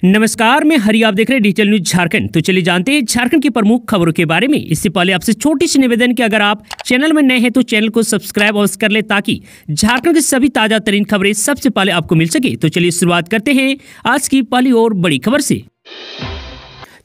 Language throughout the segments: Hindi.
नमस्कार, मैं हरि। आप देख रहे हैं डिजिटल न्यूज झारखंड। तो चलिए जानते हैं झारखंड की प्रमुख खबरों के बारे में। इससे पहले आपसे छोटी सी निवेदन कि अगर आप चैनल में नए हैं तो चैनल को सब्सक्राइब अवश्य कर ले ताकि झारखंड की सभी ताजा तरीन खबरें सबसे पहले आपको मिल सके। तो चलिए शुरुआत करते हैं आज की पहली और बड़ी खबर से।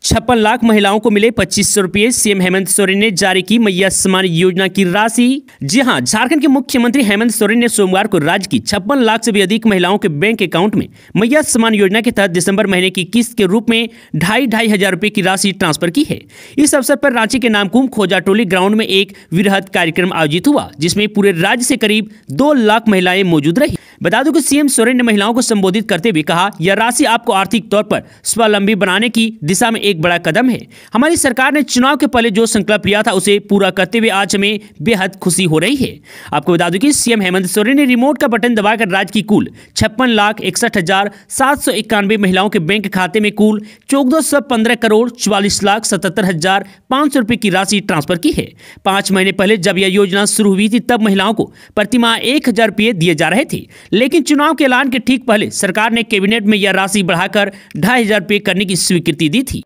56 लाख महिलाओं को मिले 2500 रुपये। सीएम हेमंत सोरेन ने जारी की मैया सम्मान योजना की राशि। जी हां, झारखंड के मुख्यमंत्री हेमंत सोरेन ने सोमवार को राज्य की 56 लाख से भी अधिक महिलाओं के बैंक अकाउंट में मैया सम्मान योजना के तहत दिसंबर महीने की किस्त के रूप में 2,500 हजार रुपये की राशि ट्रांसफर की है। इस अवसर पर रांची के नामकुम खोजाटोली ग्राउंड में एक वृहद कार्यक्रम आयोजित हुआ, जिसमें पूरे राज्य से करीब 2 लाख महिलाएं मौजूद रही। बता दूं कि सीएम सोरेन ने महिलाओं को संबोधित करते हुए कहा, यह राशि आपको आर्थिक तौर पर स्वावलंबी बनाने की दिशा में एक बड़ा कदम है। हमारी सरकार ने चुनाव के पहले जो संकल्प लिया था उसे पूरा करते हुए आज हमें बेहद खुशी हो रही है। आपको बता दूं कि सीएम हेमंत सोरेन ने रिमोट का बटन दबाकर राज्य की कुल 56,61,791 महिलाओं के बैंक खाते में कुल 14,15,44,77,500 रुपए की राशि ट्रांसफर की है। 5 महीने पहले जब यह योजना शुरू हुई थी तब महिलाओं को प्रतिमाह 1,000 रुपये दिए जा रहे थे, लेकिन चुनाव के ऐलान के ठीक पहले सरकार ने कैबिनेट में यह राशि बढ़ाकर 2,500 रुपये करने की स्वीकृति दी थी।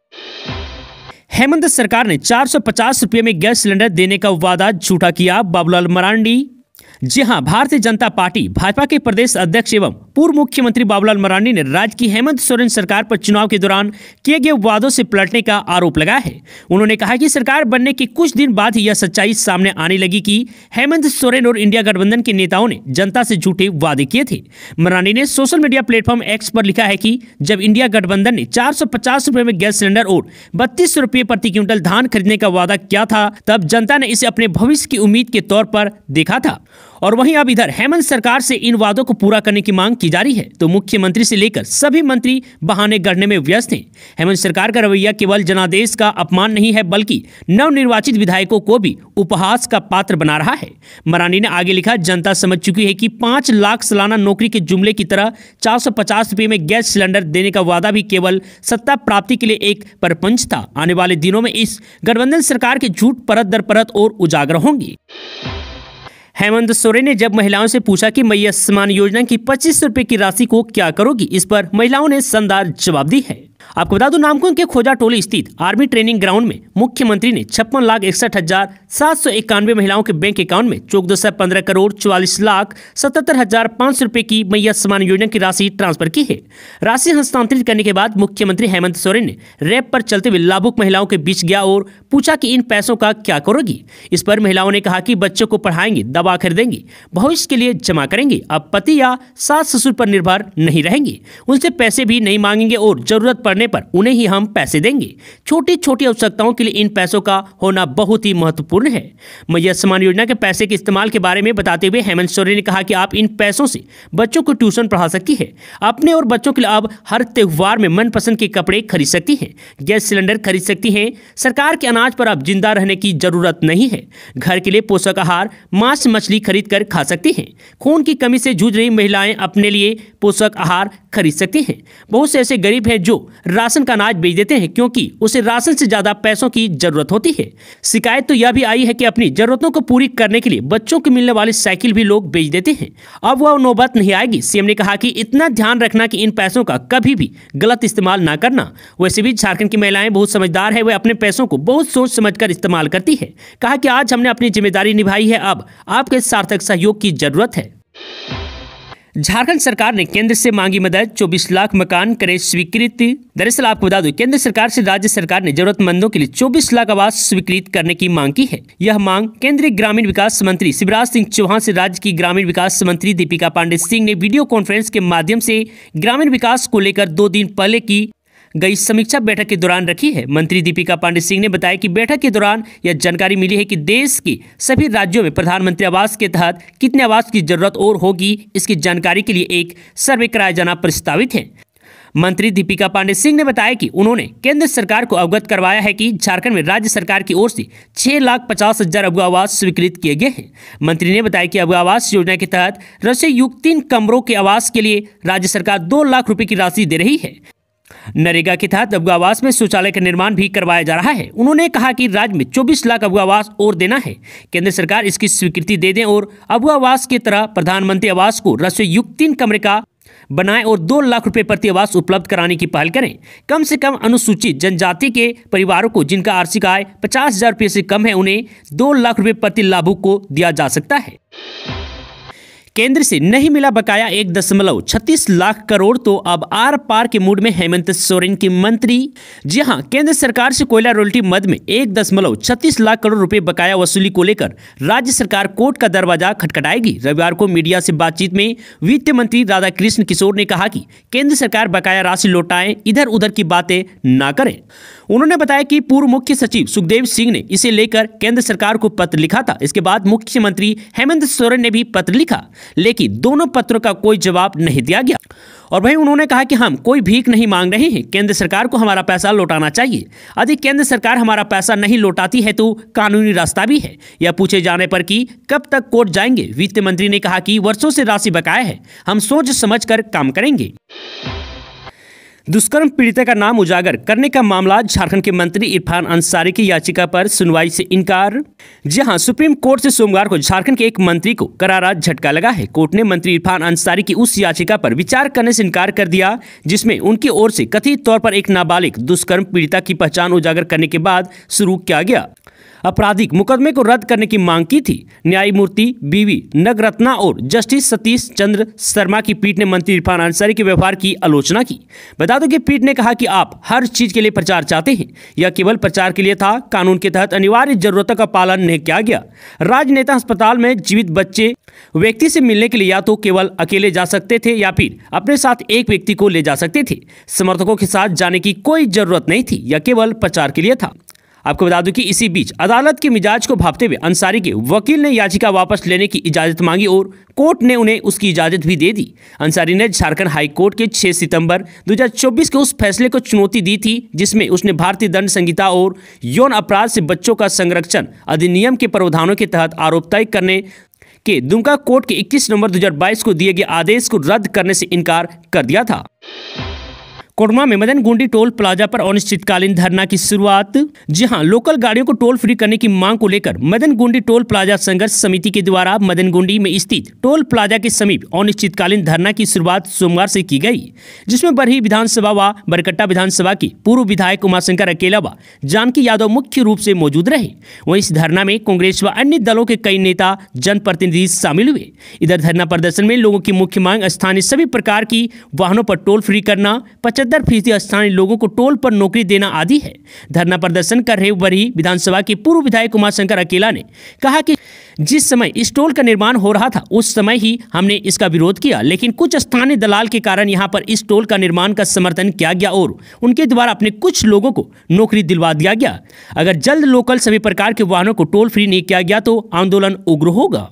हेमंत सरकार ने 450 रुपये में गैस सिलेंडर देने का वादा झूठा किया। बाबूलाल मरांडी। जी हां, भारतीय जनता पार्टी भाजपा के प्रदेश अध्यक्ष एवं पूर्व मुख्यमंत्री बाबूलाल मरांडी ने राज्य की हेमंत सोरेन सरकार पर चुनाव के दौरान किए गए वादों से पलटने का आरोप लगाया है। उन्होंने कहा कि सरकार बनने के कुछ दिन बाद ही यह सच्चाई सामने आने लगी कि हेमंत सोरेन और इंडिया गठबंधन के नेताओं ने जनता से झूठे वादे किए थे। मरांडी ने सोशल मीडिया प्लेटफॉर्म एक्स पर लिखा है कि जब इंडिया गठबंधन ने 450 रुपये में गैस सिलेंडर और 3200 रुपये प्रति क्विंटल धान खरीदने का वादा किया था, तब जनता ने इसे अपने भविष्य की उम्मीद के तौर पर देखा था। और वहीं अब इधर हेमंत सरकार से इन वादों को पूरा करने की मांग की जा रही है, तो मुख्यमंत्री से लेकर सभी मंत्री बहाने गढ़ने में व्यस्त हैं। हेमंत सरकार का रवैया केवल जनादेश का अपमान नहीं है, बल्कि नवनिर्वाचित विधायकों को भी उपहास का पात्र बना रहा है। मरांडी ने आगे लिखा, जनता समझ चुकी है कि 5 लाख सालाना नौकरी के जुमले की तरह 450 रुपये में गैस सिलेंडर देने का वादा भी केवल सत्ता प्राप्ति के लिए एक परपंच था। आने वाले दिनों में इस गठबंधन सरकार के झूठ परत दर परत और उजागर होंगी। हेमंत सोरेन ने जब महिलाओं से पूछा कि मैया सम्मान योजना की 2500 रुपये की राशि को क्या करोगी, इस पर महिलाओं ने शानदार जवाब दी है। आपको बता दूं, नामकुम के खोजाटोली स्थित आर्मी ट्रेनिंग ग्राउंड में मुख्यमंत्री ने 56,61,791 महिलाओं के बैंक अकाउंट में 14,15,44,77,500 रुपए की मैया सम्मान योजना की राशि ट्रांसफर की है। राशि हस्तांतरित करने के बाद मुख्यमंत्री हेमंत सोरेन ने रैंप पर चलते हुए लाभुक महिलाओं के बीच गया और पूछा कि इन पैसों का क्या करोगी। इस पर महिलाओं ने कहा कि बच्चों को पढ़ाएंगे, दवा खरीदेंगे, भविष्य के लिए जमा करेंगे, अब पति या सास ससुर पर निर्भर नहीं रहेंगे, उनसे पैसे भी नहीं मांगेंगे और जरूरत पड़ने पर उन्हें ही हम पैसे देंगे। छोटी छोटी आवश्यकताओं के लिए इन पैसों का होना बहुत ही महत्वपूर्ण है। मैया सम्मान योजना के पैसे के इस्तेमाल के बारे में बताते हुए हेमंत सोरेन ने कहा कि आप इन पैसों से बच्चों को ट्यूशन पढ़ा सकती है, अपने और बच्चों के लिए अब हर त्योहार में मनपसंद के कपड़े खरीद सकती हैं, गैस सिलेंडर खरीद सकती हैं। सरकार के अनाज पर अब जिंदा रहने की जरूरत नहीं है। घर के लिए पोषक आहार, मांस मछली खरीद कर खा सकती हैं। खून की कमी से जूझ रही महिलाएं अपने लिए पोषक आहार खरीद सकती हैं। बहुत से ऐसे गरीब हैं जो राशन का अनाज बेच देते हैं क्योंकि उसे राशन से ज्यादा पैसों की जरूरत होती है। शिकायत तो यह भी आई है कि अपनी जरूरतों को पूरी करने के लिए बच्चों को मिलने वाली साइकिल भी लोग बेच देते हैं। अब वह नौबत नहीं आएगी। सीएम ने कहा कि इतना ध्यान रखना कि इन पैसों का कभी भी गलत इस्तेमाल ना करना। वैसे भी झारखंड की महिलाएं बहुत समझदार है, वे अपने पैसों को बहुत सोच समझकर इस्तेमाल करती है। कहा कि आज हमने अपनी जिम्मेदारी निभाई है, अब आपके सार्थक सहयोग की जरूरत है। झारखंड सरकार ने केंद्र से मांगी मदद, 24 लाख मकान करे स्वीकृत। दरअसल आपको बता दूं, केंद्र सरकार से राज्य सरकार ने जरूरतमंदों के लिए 24 लाख आवास स्वीकृत करने की मांग की है। यह मांग केंद्रीय ग्रामीण विकास मंत्री शिवराज सिंह चौहान से राज्य की ग्रामीण विकास मंत्री दीपिका पांडे सिंह ने वीडियो कॉन्फ्रेंस के माध्यम से ग्रामीण विकास को लेकर 2 दिन पहले की गई समीक्षा बैठक के दौरान रखी है। मंत्री दीपिका पांडे सिंह ने बताया कि बैठक के दौरान यह जानकारी मिली है कि देश के सभी राज्यों में प्रधानमंत्री आवास के तहत कितने आवास की जरूरत और होगी, इसकी जानकारी के लिए एक सर्वे कराया जाना प्रस्तावित है। मंत्री दीपिका पांडे सिंह ने बताया कि उन्होंने केंद्र सरकार को अवगत करवाया है कि झारखंड में राज्य सरकार की ओर से 6,50,000 अगुआ आवास स्वीकृत किए गए हैं। मंत्री ने बताया कि अगुआ आवास योजना के तहत रसोई युक्त 3 कमरों के आवास के लिए राज्य सरकार 2 लाख रुपए की राशि दे रही है। नरेगा के तहत अगुआ आवास में शौचालय का निर्माण भी करवाया जा रहा है। उन्होंने कहा कि राज्य में 24 लाख अगुआ आवास और देना है। केंद्र सरकार इसकी स्वीकृति दे दें और अगुआ आवास की तरह प्रधानमंत्री आवास को रसोई युक्त 3 कमरे का बनाएं और 2 लाख रुपए प्रति आवास उपलब्ध कराने की पहल करें। कम से कम अनुसूचित जनजाति के परिवारों को जिनका वार्षिक आय 50,000 रुपये से कम है उन्हें 2 लाख रुपए प्रति लाभुक को दिया जा सकता है। केंद्र से नहीं मिला बकाया 1.36 लाख करोड़ तो अब आर पार के मूड में हेमंत सोरेन की मंत्री। जी हां, केंद्र सरकार से कोयला रॉयल्टी मद में 1.36 लाख करोड़ रुपए बकाया वसूली को लेकर राज्य सरकार कोर्ट का दरवाजा खटखटाएगी। रविवार को मीडिया से बातचीत में वित्त मंत्री राधाकृष्ण किशोर ने कहा कि केंद्र सरकार बकाया राशि लौटाएं, इधर उधर की बातें ना करें। उन्होंने बताया कि पूर्व मुख्य सचिव सुखदेव सिंह ने इसे लेकर केंद्र सरकार को पत्र लिखा था। इसके बाद मुख्यमंत्री हेमंत सोरेन ने भी पत्र लिखा, लेकिन दोनों पत्रों का कोई जवाब नहीं दिया गया। और वहीं उन्होंने कहा कि हम कोई भीख नहीं मांग रहे हैं, केंद्र सरकार को हमारा पैसा लौटाना चाहिए। यदि केंद्र सरकार हमारा पैसा नहीं लौटाती है तो कानूनी रास्ता भी है। यह पूछे जाने पर कि कब तक कोर्ट जाएंगे, वित्त मंत्री ने कहा कि वर्षों से राशि बकाया है, हम सोच समझ कर काम करेंगे। दुष्कर्म पीड़िता का नाम उजागर करने का मामला, झारखंड के मंत्री इरफान अंसारी की याचिका पर सुनवाई से इनकार। जी हां, सुप्रीम कोर्ट से सोमवार को झारखंड के एक मंत्री को करारा झटका लगा है। कोर्ट ने मंत्री इरफान अंसारी की उस याचिका पर विचार करने से इनकार कर दिया जिसमें उनकी ओर से कथित तौर पर एक नाबालिग दुष्कर्म पीड़िता की पहचान उजागर करने के बाद शुरू किया गया आपराधिक मुकदमे को रद्द करने की मांग की थी। न्यायमूर्ति बीवी नगरत्ना और जस्टिस सतीश चंद्र शर्मा की पीठ ने मंत्री इरफान अंसारी के व्यवहार की आलोचना की। बता दो कि पीठ ने कहा कि आप हर चीज के लिए प्रचार चाहते हैं, यह केवल प्रचार के लिए था। कानून के तहत अनिवार्य जरूरतों का पालन नहीं किया गया। राजनेता अस्पताल में जीवित बच्चे व्यक्ति से मिलने के लिए या तो केवल अकेले जा सकते थे या फिर अपने साथ एक व्यक्ति को ले जा सकते थे। समर्थकों के साथ जाने की कोई जरूरत नहीं थी, यह केवल प्रचार के लिए था। आपको बता दूं कि इसी बीच अदालत के मिजाज को भांपते हुए अंसारी के वकील ने याचिका वापस लेने की इजाजत मांगी और कोर्ट ने उन्हें उसकी इजाजत भी दे दी। अंसारी ने झारखंड हाई कोर्ट के 6 सितंबर 2024 के उस फैसले को चुनौती दी थी जिसमें उसने भारतीय दंड संहिता और यौन अपराध से बच्चों का संरक्षण अधिनियम के प्रावधानों के तहत आरोप तय करने के दुमका कोर्ट के 21 नवंबर 2022 को दिए गए आदेश को रद्द करने से इनकार कर दिया था। कोडरमा में मदन गुंडी टोल प्लाजा पर अनिश्चितकालीन धरना की शुरुआत। जी हां, लोकल गाड़ियों को टोल फ्री करने की मांग को लेकर मदन गुंडी टोल प्लाजा संघर्ष समिति के द्वारा मदन गुंडी में स्थित टोल प्लाजा के समीप अनिश्चितकालीन धरना की शुरुआत सोमवार से की गई, जिसमें बरही विधानसभा व बरकट्टा विधानसभा की पूर्व विधायक उमाशंकर अकेला व जानकी यादव मुख्य रूप से मौजूद रहे। वहीं इस धरना में कांग्रेस व अन्य दलों के कई नेता जनप्रतिनिधि शामिल हुए। इधर धरना प्रदर्शन में लोगों की मुख्य मांग स्थानीय सभी प्रकार की वाहनों पर टोल फ्री करना, 75% स्थानीय लोगों को टोल पर नौकरी देना आदि है। धरना प्रदर्शन कर रहे बरही विधानसभा के पूर्व विधायक उमाशंकर अकेला ने कहा कि जिस समय इस टोल का निर्माण हो रहा था उस समय ही हमने इसका विरोध किया, लेकिन कुछ स्थानीय दलाल के कारण यहां पर इस टोल का निर्माण का समर्थन किया गया और उनके द्वारा अपने कुछ लोगों को नौकरी दिलवा दिया गया। अगर जल्द लोकल सभी प्रकार के वाहनों को टोल फ्री नहीं किया गया तो आंदोलन उग्र होगा।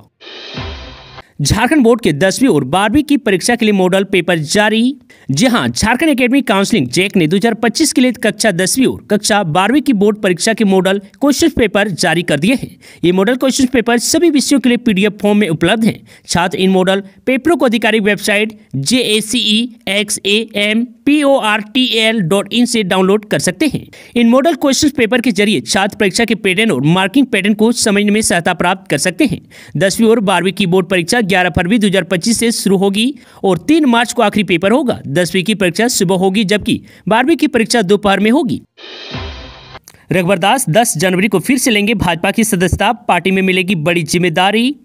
झारखंड बोर्ड के 10वीं और 12वीं की परीक्षा के लिए मॉडल पेपर जारी। जी हां, झारखंड एकेडमिक काउंसिलिंग जैक ने 2025 के लिए कक्षा 10वीं और कक्षा 12वीं की बोर्ड परीक्षा के मॉडल क्वेश्चन पेपर जारी कर दिए हैं। ये मॉडल क्वेश्चन पेपर सभी विषयों के लिए PDF फॉर्म में उपलब्ध हैं। छात्र इन मॉडल पेपरों को आधिकारिक वेबसाइट JACEXAMPORTAL.in से डाउनलोड कर सकते हैं। इन मॉडल क्वेश्चन पेपर के जरिए छात्र परीक्षा के पैटर्न और मार्किंग पैटर्न को समझने में सहायता प्राप्त कर सकते हैं। 10वीं और 12वीं की बोर्ड परीक्षा 11 फरवरी 2025 से शुरू होगी और 3 मार्च को आखिरी पेपर होगा। 10वीं की परीक्षा सुबह होगी जबकि 12वीं की परीक्षा दोपहर में होगी। रघुवर दास 10 जनवरी को फिर से लेंगे भाजपा की सदस्यता, पार्टी में मिलेगी बड़ी जिम्मेदारी।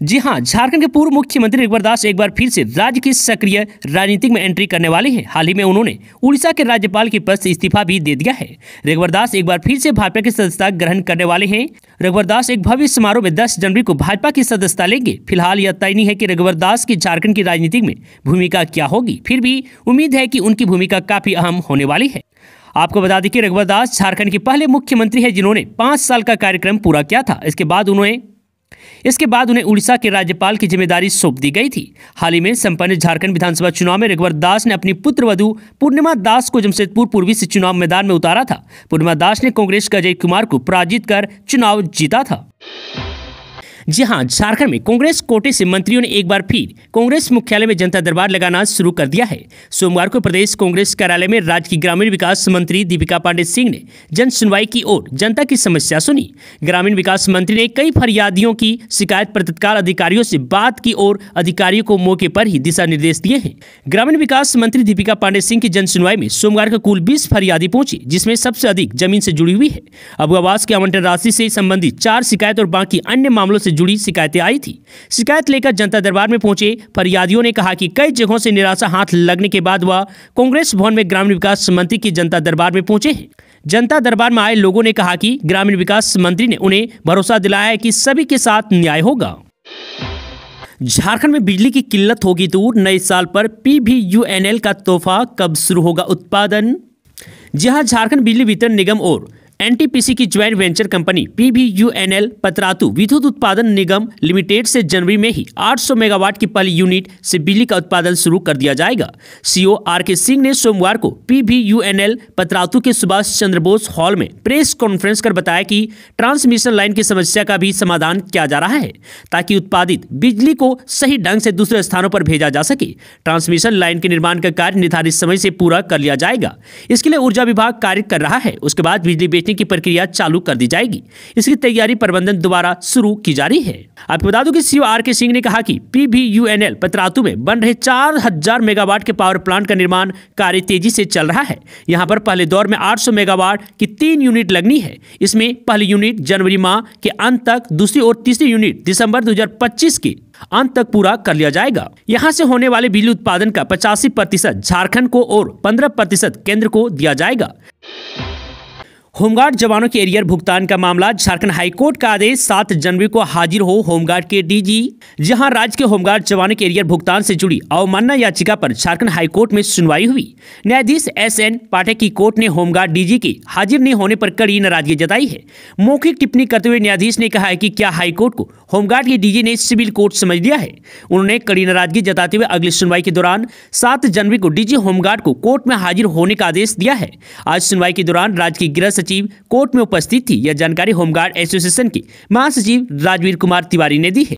जी हां, झारखंड के पूर्व मुख्यमंत्री रघुवर दास एक बार फिर से राज्य की सक्रिय राजनीति में एंट्री करने वाले हैं। हाल ही में उन्होंने उड़ीसा के राज्यपाल के पद से इस्तीफा भी दे दिया है। रघुवर दास एक बार फिर से भाजपा की सदस्यता ग्रहण करने वाले हैं। रघुवर दास एक भव्य समारोह में 10 जनवरी को भाजपा की सदस्यता लेंगे। फिलहाल यह तय नहीं है कि रघुवर दास की झारखंड की राजनीति में भूमिका क्या होगी, फिर भी उम्मीद है कि उनकी भूमिका काफी अहम होने वाली है। आपको बता दें कि रघुवर दास झारखंड के पहले मुख्यमंत्री हैं जिन्होंने 5 साल का कार्यक्रम पूरा किया था। इसके बाद उन्हें उड़ीसा के राज्यपाल की जिम्मेदारी सौंप दी गई थी। हाल ही में संपन्न झारखंड विधानसभा चुनाव में रघुवर दास ने अपनी पुत्रवधू पूर्णिमा दास को जमशेदपुर पूर्वी से चुनाव मैदान में उतारा था। पूर्णिमा दास ने कांग्रेस के अजय कुमार को पराजित कर चुनाव जीता था। जी हां, झारखंड में कांग्रेस कोटे से मंत्रियों ने एक बार फिर कांग्रेस मुख्यालय में जनता दरबार लगाना शुरू कर दिया है। सोमवार को प्रदेश कांग्रेस कार्यालय में राज्य की ग्रामीण विकास मंत्री दीपिका पांडे सिंह ने जन सुनवाई की और जनता की समस्या सुनी। ग्रामीण विकास मंत्री ने कई फरियादियों की शिकायत पर तत्काल अधिकारियों से बात की और अधिकारियों को मौके पर ही दिशा निर्देश दिए हैं। ग्रामीण विकास मंत्री दीपिका पांडे सिंह की जन सुनवाई में सोमवार को कुल 20 फरियादी पहुंची, जिसमें सबसे अधिक जमीन से जुड़ी हुई है। अब आवास के आवंटन राशि से संबंधित 4 शिकायत और बाकी अन्य मामलों से जुड़ी शिकायतें आई थी। शिकायत लेकर जनता दरबार में पहुंचे फरियादियों ने कहा कि कई जगहों से निराशा हाथ लगने के बाद वह कांग्रेस भवन में ग्रामीण विकास मंत्री की जनता दरबार में पहुंचे हैं। जनता दरबार में आए लोगों ने कहा कि ग्रामीण विकास मंत्री ने उन्हें भरोसा दिलाया है कि सभी के साथ न्याय होगा। झारखंड में बिजली की किल्लत होगी दूर, नए साल पर PVUNL का तोहफा, कब शुरू होगा उत्पादन। जहां झारखंड बिजली वितरण निगम और NTPC की joint venture company PVUNL Patratu विद्युत उत्पादन निगम लिमिटेड से जनवरी में ही 800 मेगावाट की पहली यूनिट से बिजली का उत्पादन शुरू कर दिया जाएगा। CEO RK सिंह ने सोमवार को PVUNL पतरातू के सुभाष चंद्र बोस हॉल में प्रेस कॉन्फ्रेंस कर बताया कि ट्रांसमिशन लाइन की समस्या का भी समाधान किया जा रहा है ताकि उत्पादित बिजली को सही ढंग से दूसरे स्थानों पर भेजा जा सके। ट्रांसमिशन लाइन के निर्माण का कार्य निर्धारित समय से पूरा कर लिया जाएगा। इसके लिए ऊर्जा विभाग कार्य कर रहा है। उसके बाद बिजली की प्रक्रिया चालू कर दी जाएगी। इसकी तैयारी प्रबंधन द्वारा शुरू की जा रही है। आपको बता दूं कि CEO RK सिंह ने कहा कि PVUNL पतरातू में बन रहे 4000 मेगावाट के पावर प्लांट का निर्माण कार्य तेजी से चल रहा है। यहां पर पहले दौर में 800 मेगावाट की 3 यूनिट लगनी है। इसमें पहली यूनिट जनवरी माह के अंत तक, दूसरी और तीसरी यूनिट दिसंबर 2025 के अंत तक पूरा कर लिया जाएगा। यहां से होने वाले बिजली उत्पादन का 85% झारखंड को और 15% केंद्र को दिया जाएगा। होमगार्ड जवानों के एरियर भुगतान का मामला, झारखंड हाईकोर्ट का आदेश, 7 जनवरी को हाजिर हो होमगार्ड के DG। जहां राज्य के होमगार्ड जवानों के एरियर भुगतान से जुड़ी अवमानना याचिका पर झारखंड हाईकोर्ट में सुनवाई हुई। न्यायाधीश SN पाठक की कोर्ट ने होमगार्ड DG के हाजिर नहीं होने पर कड़ी नाराजगी जताई है। मौखिक टिप्पणी करते हुए न्यायाधीश ने कहा है कि क्या हाईकोर्ट को होमगार्ड के DG ने सिविल कोर्ट समझ लिया है। उन्होंने कड़ी नाराजगी जताते हुए अगली सुनवाई के दौरान 7 जनवरी को DG होमगार्ड को कोर्ट में हाजिर होने का आदेश दिया है। आज सुनवाई के दौरान राज्य की गृह सचिव कोर्ट में उपस्थित थी। यह जानकारी होमगार्ड एसोसिएशन के महासचिव राजवीर कुमार तिवारी ने दी है।